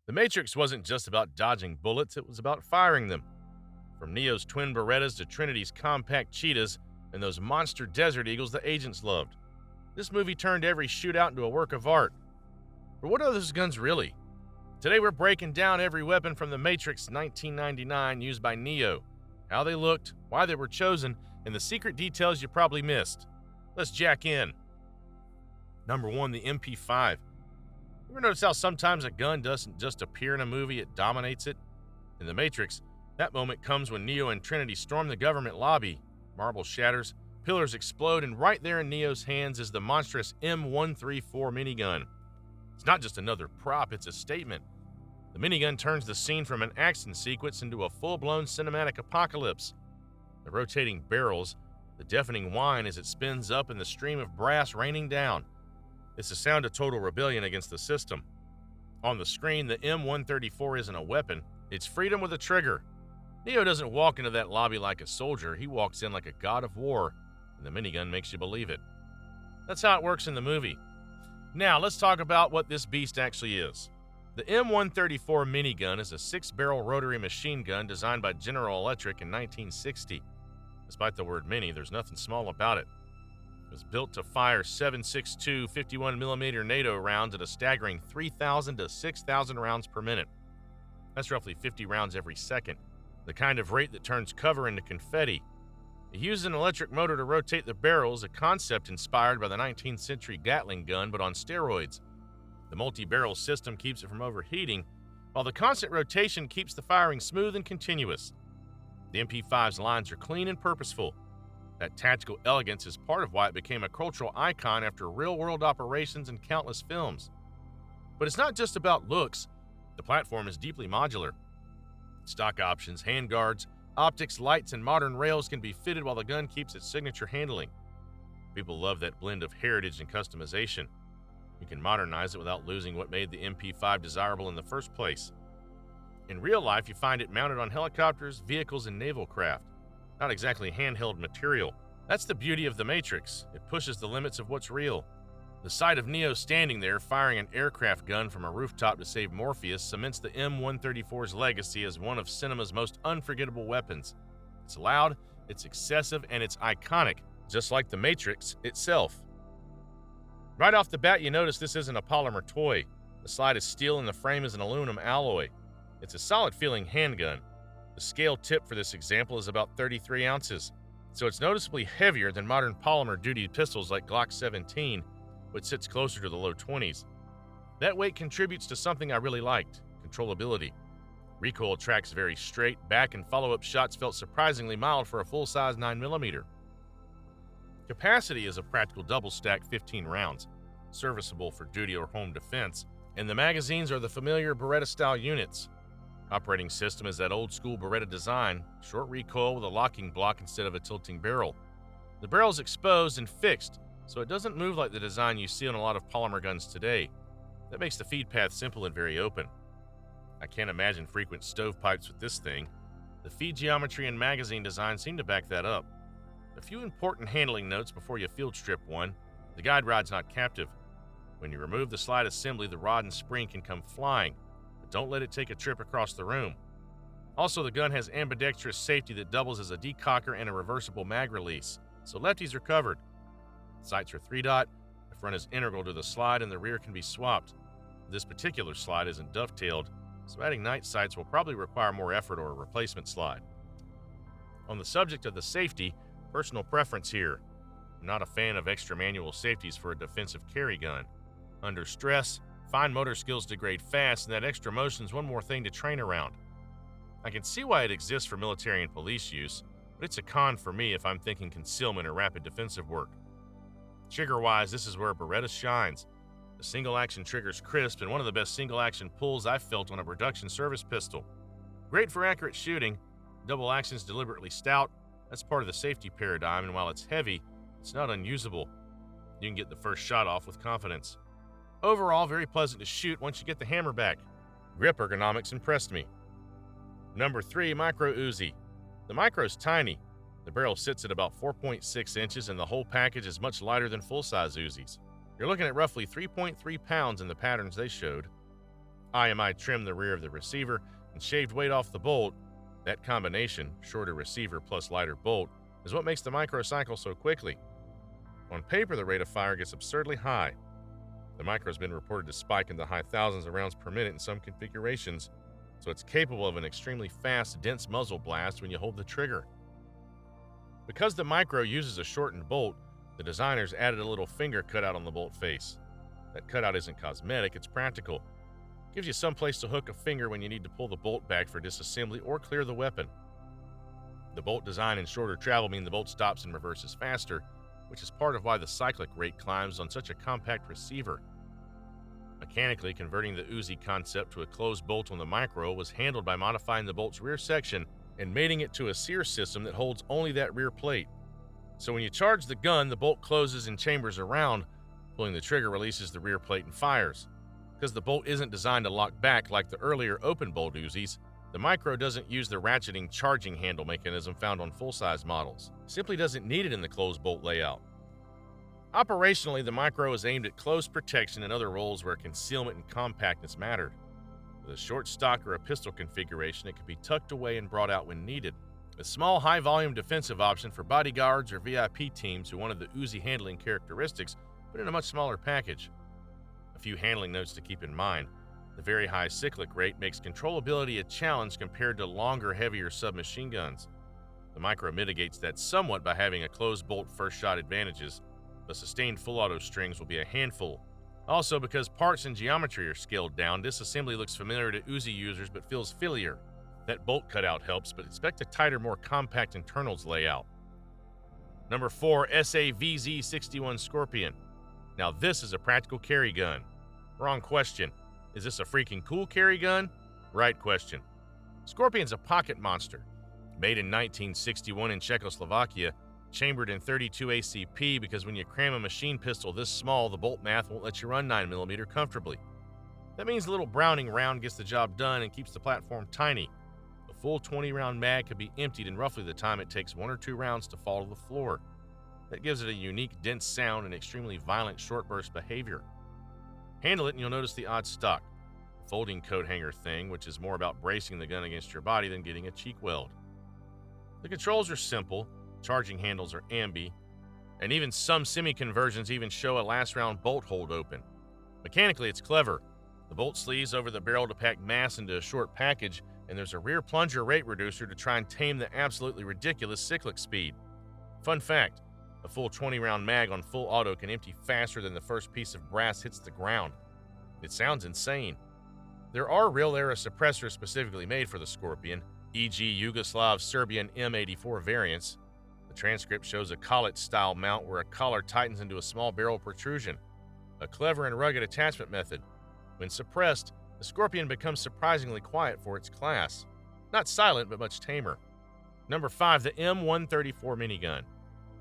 The Matrix wasn't just about dodging bullets, it was about firing them. From Neo's twin Berettas to Trinity's compact cheetahs and those monster Desert Eagles the agents loved. This movie turned every shootout into a work of art. But what are those guns really? Today we're breaking down every weapon from The Matrix 1999 used by Neo, how they looked, why they were chosen, and the secret details you probably missed. Let's jack in. Number 1, the MP5. You ever notice how sometimes a gun doesn't just appear in a movie, it dominates it? In The Matrix, that moment comes when Neo and Trinity storm the government lobby. Marble shatters, pillars explode, and right there in Neo's hands is the monstrous M134 Minigun. It's not just another prop, it's a statement. The minigun turns the scene from an action sequence into a full-blown cinematic apocalypse. The rotating barrels, the deafening whine as it spins up, and the stream of brass raining down. It's the sound of total rebellion against the system. On the screen, the M134 isn't a weapon, it's freedom with a trigger. Neo doesn't walk into that lobby like a soldier, he walks in like a god of war, and the minigun makes you believe it. That's how it works in the movie. Now, let's talk about what this beast actually is. The M134 Minigun is a 6-barrel rotary machine gun designed by General Electric in 1960. Despite the word mini, there's nothing small about it. It was built to fire 7.62 51mm NATO rounds at a staggering 3,000 to 6,000 rounds per minute. That's roughly 50 rounds every second, the kind of rate that turns cover into confetti. It used an electric motor to rotate the barrels, a concept inspired by the 19th century Gatling gun, but on steroids. The multi-barrel system keeps it from overheating, while the constant rotation keeps the firing smooth and continuous. The MP5's lines are clean and purposeful. That tactical elegance is part of why it became a cultural icon after real-world operations in countless films. But it's not just about looks. The platform is deeply modular. Stock options, handguards, optics, lights, and modern rails can be fitted while the gun keeps its signature handling. People love that blend of heritage and customization. You can modernize it without losing what made the MP5 desirable in the first place. In real life, you find it mounted on helicopters, vehicles, and naval craft. Not exactly handheld material. That's the beauty of The Matrix. It pushes the limits of what's real. The sight of Neo standing there firing an aircraft gun from a rooftop to save Morpheus cements the M134's legacy as one of cinema's most unforgettable weapons. It's loud, it's excessive, and it's iconic, just like The Matrix itself. Right off the bat, you notice this isn't a polymer toy. The slide is steel and the frame is an aluminum alloy. It's a solid-feeling handgun. The scale tip for this example is about 33 ounces, so it's noticeably heavier than modern polymer-duty pistols like Glock 17, which sits closer to the low 20s. That weight contributes to something I really liked: controllability. Recoil tracks very straight, back and follow-up shots felt surprisingly mild for a full-size 9mm. Capacity is a practical double-stack 15 rounds, serviceable for duty or home defense, and the magazines are the familiar Beretta-style units. Operating system is that old-school Beretta design, short recoil with a locking block instead of a tilting barrel. The barrel is exposed and fixed, so it doesn't move like the design you see on a lot of polymer guns today. That makes the feed path simple and very open. I can't imagine frequent stovepipes with this thing. The feed geometry and magazine design seem to back that up. A few important handling notes before you field strip one. The guide rod's not captive. When you remove the slide assembly, the rod and spring can come flying, but don't let it take a trip across the room. Also, the gun has ambidextrous safety that doubles as a decocker and a reversible mag release, so lefties are covered. Sights are 3-dot, the front is integral to the slide, and the rear can be swapped. This particular slide isn't dovetailed, so adding night sights will probably require more effort or a replacement slide. On the subject of the safety, personal preference here. I'm not a fan of extra manual safeties for a defensive carry gun. Under stress, fine motor skills degrade fast, and that extra motion is one more thing to train around. I can see why it exists for military and police use, but it's a con for me if I'm thinking concealment or rapid defensive work. Trigger-wise, this is where Beretta shines. The single-action trigger's crisp and one of the best single-action pulls I've felt on a production service pistol. Great for accurate shooting. Double action's deliberately stout. That's part of the safety paradigm, and while it's heavy, it's not unusable. You can get the first shot off with confidence. Overall, very pleasant to shoot once you get the hammer back. Grip ergonomics impressed me. Number 3, Micro Uzi. The Micro's tiny. The barrel sits at about 4.6 inches, and the whole package is much lighter than full-size Uzis. You're looking at roughly 3.3 pounds in the patterns they showed. IMI trimmed the rear of the receiver and shaved weight off the bolt. That combination, shorter receiver plus lighter bolt, is what makes the Micro cycle so quickly. On paper, the rate of fire gets absurdly high. The Micro has been reported to spike in the high thousands of rounds per minute in some configurations, so it's capable of an extremely fast, dense muzzle blast when you hold the trigger. Because the Micro uses a shortened bolt, the designers added a little finger cutout on the bolt face. That cutout isn't cosmetic, it's practical. It gives you some place to hook a finger when you need to pull the bolt back for disassembly or clear the weapon. The bolt design and shorter travel mean the bolt stops and reverses faster, which is part of why the cyclic rate climbs on such a compact receiver. Mechanically, converting the Uzi concept to a closed bolt on the Micro was handled by modifying the bolt's rear section and mating it to a sear system that holds only that rear plate. So when you charge the gun, the bolt closes and chambers around. Pulling the trigger releases the rear plate and fires. Because the bolt isn't designed to lock back like the earlier open bolt Uzis, the Micro doesn't use the ratcheting charging handle mechanism found on full-size models. It simply doesn't need it in the closed bolt layout. Operationally, the Micro is aimed at close protection and other roles where concealment and compactness mattered. With a short stock or a pistol configuration, it could be tucked away and brought out when needed. A small, high-volume defensive option for bodyguards or VIP teams who wanted the Uzi handling characteristics, but in a much smaller package. A few handling notes to keep in mind. The very high cyclic rate makes controllability a challenge compared to longer, heavier submachine guns. The Micro mitigates that somewhat by having a closed bolt first shot advantages, but sustained full auto strings will be a handful. Also, because parts and geometry are scaled down, disassembly looks familiar to Uzi users but feels filier. That bolt cutout helps, but expect a tighter, more compact internals layout. Number 4, SA-VZ61 Scorpion. Now this is a practical carry gun. Wrong question. Is this a freaking cool carry gun? Right question. Scorpion's a pocket monster. Made in 1961 in Czechoslovakia, chambered in .32 ACP because when you cram a machine pistol this small, the bolt math won't let you run 9mm comfortably. That means the little Browning round gets the job done and keeps the platform tiny. A full 20-round mag could be emptied in roughly the time it takes 1 or 2 rounds to fall to the floor. That gives it a unique, dense sound and extremely violent short burst behavior. Handle it and you'll notice the odd stock, folding coat hanger thing, which is more about bracing the gun against your body than getting a cheek weld. The controls are simple, charging handles are ambi, and even some semi-conversions even show a last round bolt hold open. Mechanically, it's clever. The bolt sleeves over the barrel to pack mass into a short package, and there's a rear plunger rate reducer to try and tame the absolutely ridiculous cyclic speed. Fun fact, a full 20-round mag on full auto can empty faster than the first piece of brass hits the ground. It sounds insane. There are real-era suppressors specifically made for the Scorpion, e.g. Yugoslav Serbian M134 variants. The transcript shows a collet-style mount where a collar tightens into a small barrel protrusion. A clever and rugged attachment method. When suppressed, the Scorpion becomes surprisingly quiet for its class. Not silent, but much tamer. Number 5, the M134 Minigun.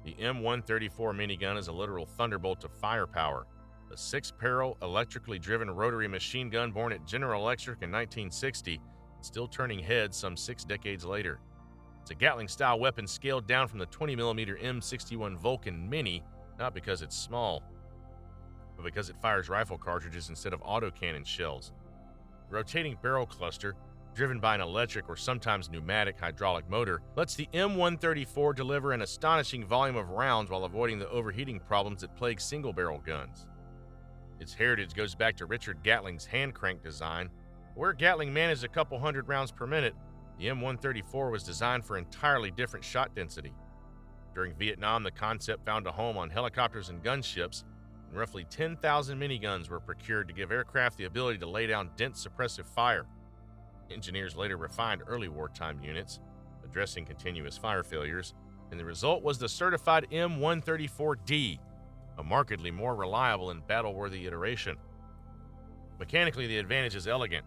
The M134 Minigun is a literal thunderbolt of firepower. A 6-barrel, electrically driven rotary machine gun born at General Electric in 1960, and still turning heads some 6 decades later. It's a Gatling-style weapon scaled down from the 20mm M61 Vulcan Mini, not because it's small, but because it fires rifle cartridges instead of autocannon shells. The rotating barrel cluster, driven by an electric or sometimes pneumatic hydraulic motor, lets the M134 deliver an astonishing volume of rounds while avoiding the overheating problems that plague single-barrel guns. Its heritage goes back to Richard Gatling's hand-crank design. Where Gatling managed a couple hundred rounds per minute, the M134 was designed for entirely different shot density. During Vietnam, the concept found a home on helicopters and gunships, and roughly 10,000 miniguns were procured to give aircraft the ability to lay down dense suppressive fire. Engineers later refined early wartime units, addressing continuous fire failures, and the result was the certified M134D, a markedly more reliable and battle-worthy iteration. Mechanically, the advantage is elegant.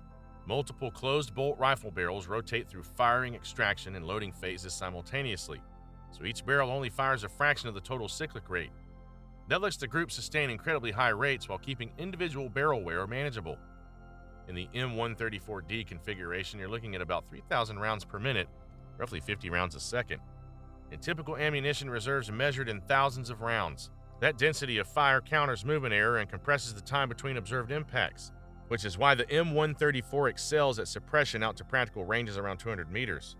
Multiple closed-bolt rifle barrels rotate through firing, extraction, and loading phases simultaneously, so each barrel only fires a fraction of the total cyclic rate. That lets the group sustain incredibly high rates while keeping individual barrel wear manageable. In the M134D configuration, you're looking at about 3,000 rounds per minute, roughly 50 rounds a second. And typical ammunition reserves are measured in thousands of rounds. That density of fire counters movement error and compresses the time between observed impacts. which is why the M134 excels at suppression out to practical ranges around 200 meters.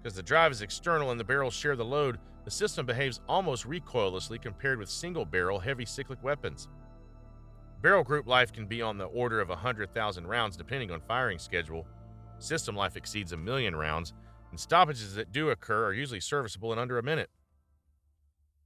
Because the drive is external and the barrels share the load, the system behaves almost recoillessly compared with single-barrel heavy cyclic weapons. Barrel group life can be on the order of 100,000 rounds depending on firing schedule. System life exceeds 1 million rounds, and stoppages that do occur are usually serviceable in under a minute.